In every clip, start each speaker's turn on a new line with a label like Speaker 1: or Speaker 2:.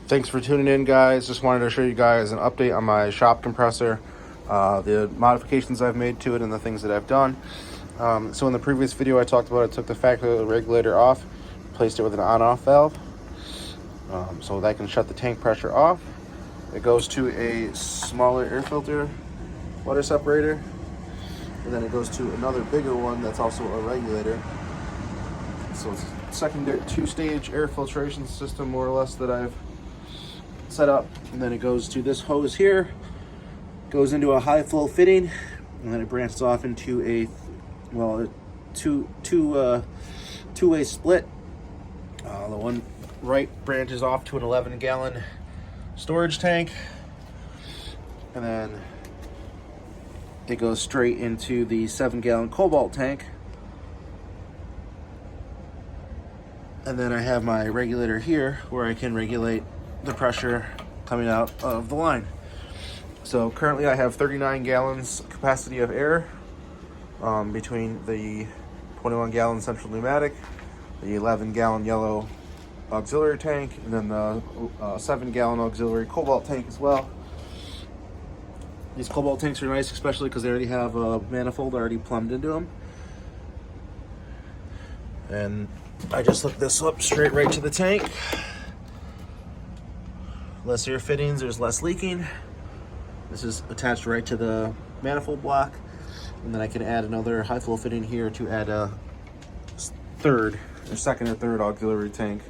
Speaker 1: Thanks for tuning in, guys. Just wanted to show you guys an update on my shop compressor, the modifications I've made to it and the things that I've done. So in the previous video I talked about, I took the factory regulator off, replaced it with an on-off valve, so that can shut the tank pressure off. It goes to a smaller air filter water separator, and then it goes to another bigger one that's also a regulator. So it's a secondary two-stage air filtration system, more or less, that I've set up. And then it goes to this hose here, goes into a high flow fitting, and then it branches off into a two-way split. The one right branches off to an 11-gallon storage tank, and then it goes straight into the 7-gallon cobalt tank. And then I have my regulator here where I can regulate the pressure coming out of the line. So currently I have 39 gallons capacity of air between the 21-gallon central pneumatic, the 11-gallon yellow auxiliary tank, and then the 7-gallon auxiliary cobalt tank as well. These cobalt tanks are nice, especially because they already have a manifold already plumbed into them. And I just hook this up straight right to the tank. Less air fittings, there's less leaking. This is attached right to the manifold block. And then I can add another high flow fitting here to add a second or third auxiliary tank.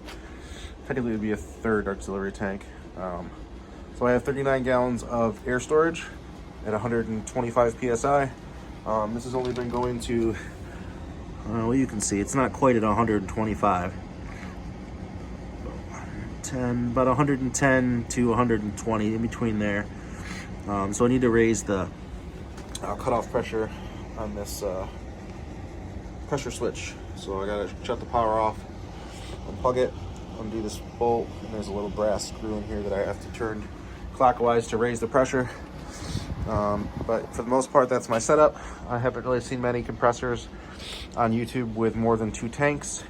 Speaker 1: Technically it would be a third auxiliary tank. So I have 39 gallons of air storage at 125 PSI. This has only been going to, well, you can see it's not quite at 125. About 110 to 120, in between there. So I need to raise the cutoff pressure on this pressure switch. So I gotta shut the power off, unplug it, undo this bolt, and there's a little brass screw in here that I have to turn clockwise to raise the pressure. But for the most part, that's my setup. I haven't really seen many compressors on YouTube with more than 2 tanks.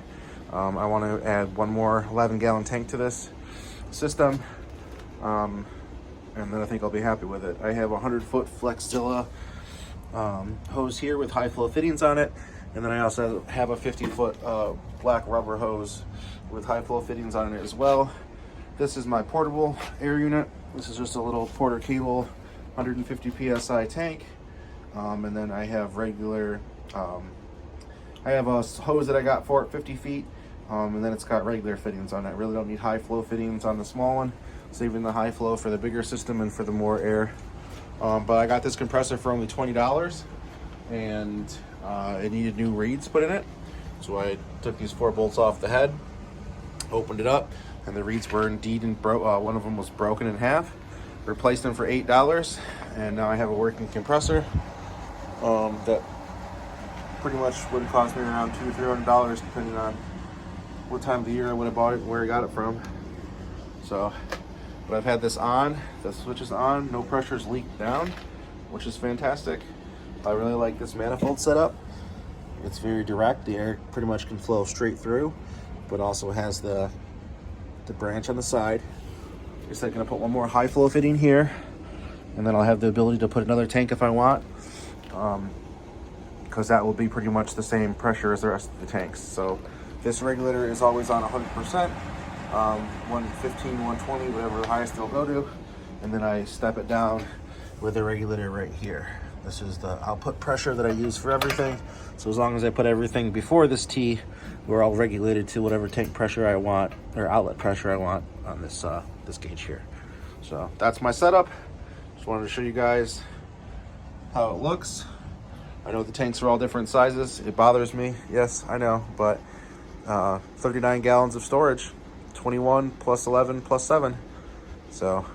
Speaker 1: I want to add one more 11-gallon tank to this system, and then I think I'll be happy with it. I have a 100-foot Flexzilla hose here with high flow fittings on it, and then I also have a 50-foot black rubber hose with high flow fittings on it as well. This is my portable air unit. This is just a little Porter cable 150 PSI tank, and then I have regular I have a hose that I got for it, 50 feet, and then it's got regular fittings on it. I really don't need high flow fittings on the small one, saving the high flow for the bigger system and for the more air. But I got this compressor for only $20, and it needed new reeds put in it. So I took these 4 bolts off the head, opened it up, and the reeds were indeed one of them was broken in half. Replaced them for $8, and now I have a working compressor that pretty much would cost me around $200-300, depending on what time of the year I would have bought it and where I got it from. So, but I've had this on, the switch is on, no pressure's leaked down, which is fantastic. I really like this manifold setup. It's very direct, the air pretty much can flow straight through, but also has the branch on the side. Just I'm gonna put one more high flow fitting here, and then I'll have the ability to put another tank if I want, because that will be pretty much the same pressure as the rest of the tanks. So this regulator is always on 100%, 115, 120, whatever the highest it'll go to, and then I step it down with the regulator right here. This is the output pressure that I use for everything. So as long as I put everything before this T, we're all regulated to whatever tank pressure I want, or outlet pressure I want on this this gauge here. So that's my setup. Just wanted to show you guys how it looks. I know the tanks are all different sizes. It bothers me, yes, I know, but 39 gallons of storage, 21 plus 11 plus 7. So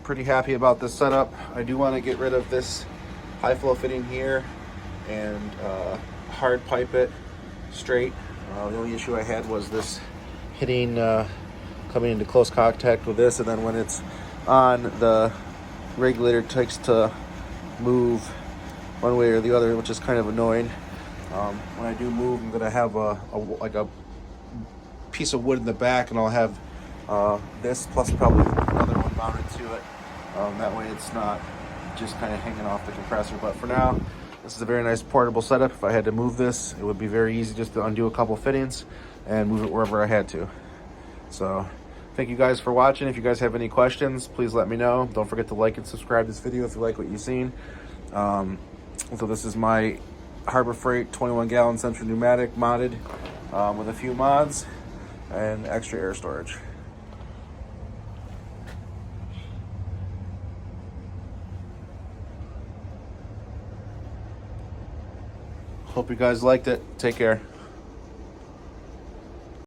Speaker 1: pretty happy about this setup. I do want to get rid of this high flow fitting here and hard pipe it straight. The only issue I had was this hitting, coming into close contact with this, and then when it's on, the regulator takes to move one way or the other, which is kind of annoying. When I do move, I'm gonna have like a piece of wood in the back, and I'll have this plus probably another one mounted to it. That way it's not just kind of hanging off the compressor. But for now, this is a very nice portable setup. If I had to move this, it would be very easy just to undo a couple fittings and move it wherever I had to. So thank you guys for watching. If you guys have any questions, please let me know. Don't forget to like and subscribe this video if you like what you've seen. So this is my Harbor Freight 21-gallon central pneumatic modded with a few mods and extra air storage. Hope you guys liked it. Take care.